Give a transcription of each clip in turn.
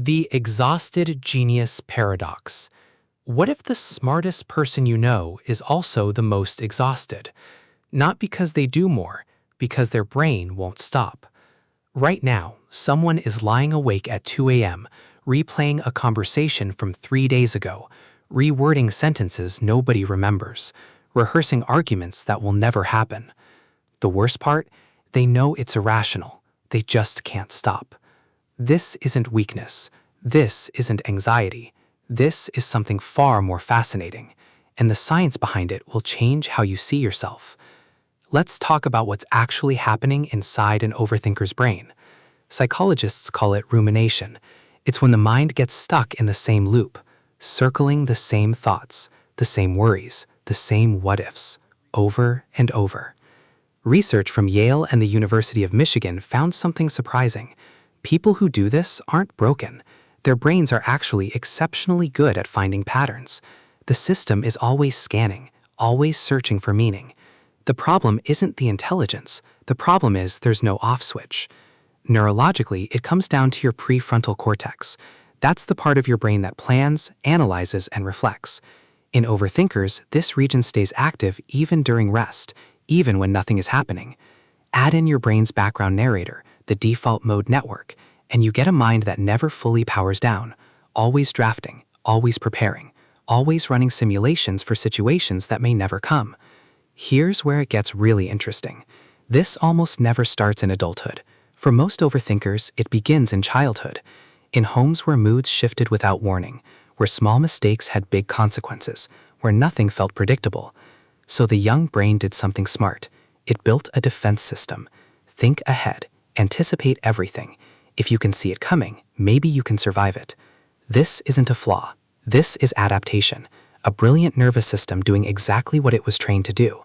The exhausted genius paradox. What if the smartest person you know is also the most exhausted? Not because they do more, because their brain won't stop. Right now, someone is lying awake at 2 a.m., replaying a conversation from 3 days ago, rewording sentences nobody remembers, rehearsing arguments that will never happen. The worst part? They know it's irrational. They just can't stop. This isn't weakness. This isn't anxiety. This is something far more fascinating, and the science behind it will change how you see yourself. Let's talk about what's actually happening inside an overthinker's brain. Psychologists call it rumination. It's when the mind gets stuck in the same loop, circling the same thoughts, the same worries, the same what-ifs, over and over. Research from Yale and the University of Michigan found something surprising. People who do this aren't broken. Their brains are actually exceptionally good at finding patterns. The system is always scanning, always searching for meaning. The problem isn't the intelligence. The problem is there's no off switch. Neurologically, it comes down to your prefrontal cortex. That's the part of your brain that plans, analyzes, and reflects. In overthinkers, this region stays active even during rest, even when nothing is happening. Add in your brain's background narrator, the default mode network, and you get a mind that never fully powers down, always drafting, always preparing, always running simulations for situations that may never come. Here's where it gets really interesting. This almost never starts in adulthood. For most overthinkers, it begins in childhood, in homes where moods shifted without warning, where small mistakes had big consequences, where nothing felt predictable. So the young brain did something smart. It built a defense system. Think ahead. Anticipate everything. If you can see it coming, maybe you can survive it. This isn't a flaw. This is adaptation, a brilliant nervous system doing exactly what it was trained to do.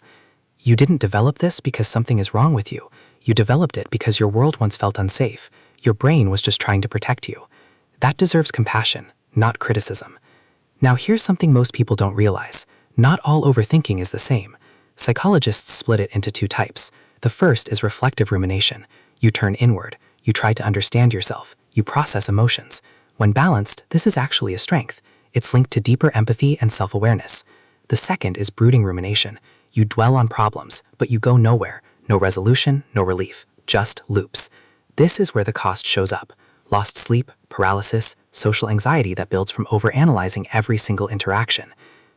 You didn't develop this because something is wrong with you. You developed it because your world once felt unsafe. Your brain was just trying to protect you. That deserves compassion, not criticism. Now here's something most people don't realize. Not all overthinking is the same. Psychologists split it into two types. The first is reflective rumination. You turn inward. You try to understand yourself. You process emotions. When balanced, this is actually a strength. It's linked to deeper empathy and self-awareness. The second is brooding rumination. You dwell on problems, but you go nowhere. No resolution, no relief, just loops. This is where the cost shows up. Lost sleep, paralysis, social anxiety that builds from overanalyzing every single interaction.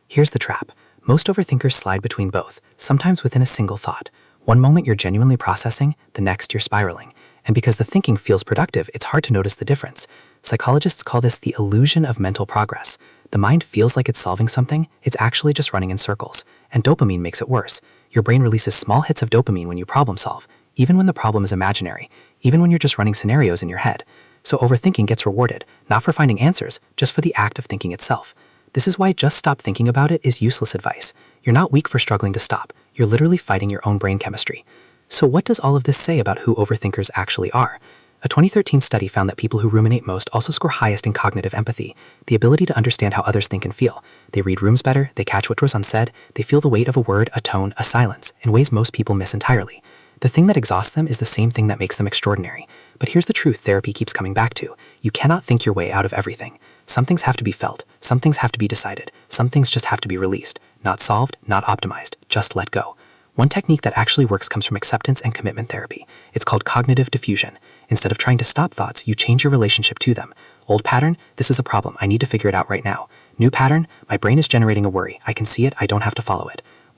Here's the trap. Most overthinkers slide between both, sometimes within a single thought. One moment you're genuinely processing, the next you're spiraling. And because the thinking feels productive, it's hard to notice the difference. Psychologists call this the illusion of mental progress. The mind feels like it's solving something, it's actually just running in circles. And dopamine makes it worse. Your brain releases small hits of dopamine when you problem solve, even when the problem is imaginary, even when you're just running scenarios in your head. So overthinking gets rewarded, not for finding answers, just for the act of thinking itself. This is why just stop thinking about it is useless advice. You're not weak for struggling to stop. You're literally fighting your own brain chemistry. So what does all of this say about who overthinkers actually are? A 2013 study found that people who ruminate most also score highest in cognitive empathy, the ability to understand how others think and feel. They read rooms better, they catch what was unsaid, they feel the weight of a word, a tone, a silence, in ways most people miss entirely. The thing that exhausts them is the same thing that makes them extraordinary. But here's the truth therapy keeps coming back to. You cannot think your way out of everything. Some things have to be felt, some things have to be decided, some things just have to be released. Not solved, not optimized, just let go. One technique that actually works comes from acceptance and commitment therapy. It's called cognitive diffusion. Instead of trying to stop thoughts, you change your relationship to them. Old pattern, this is a problem, I need to figure it out right now. New pattern, my brain is generating a worry, I can see it, I don't have to follow it.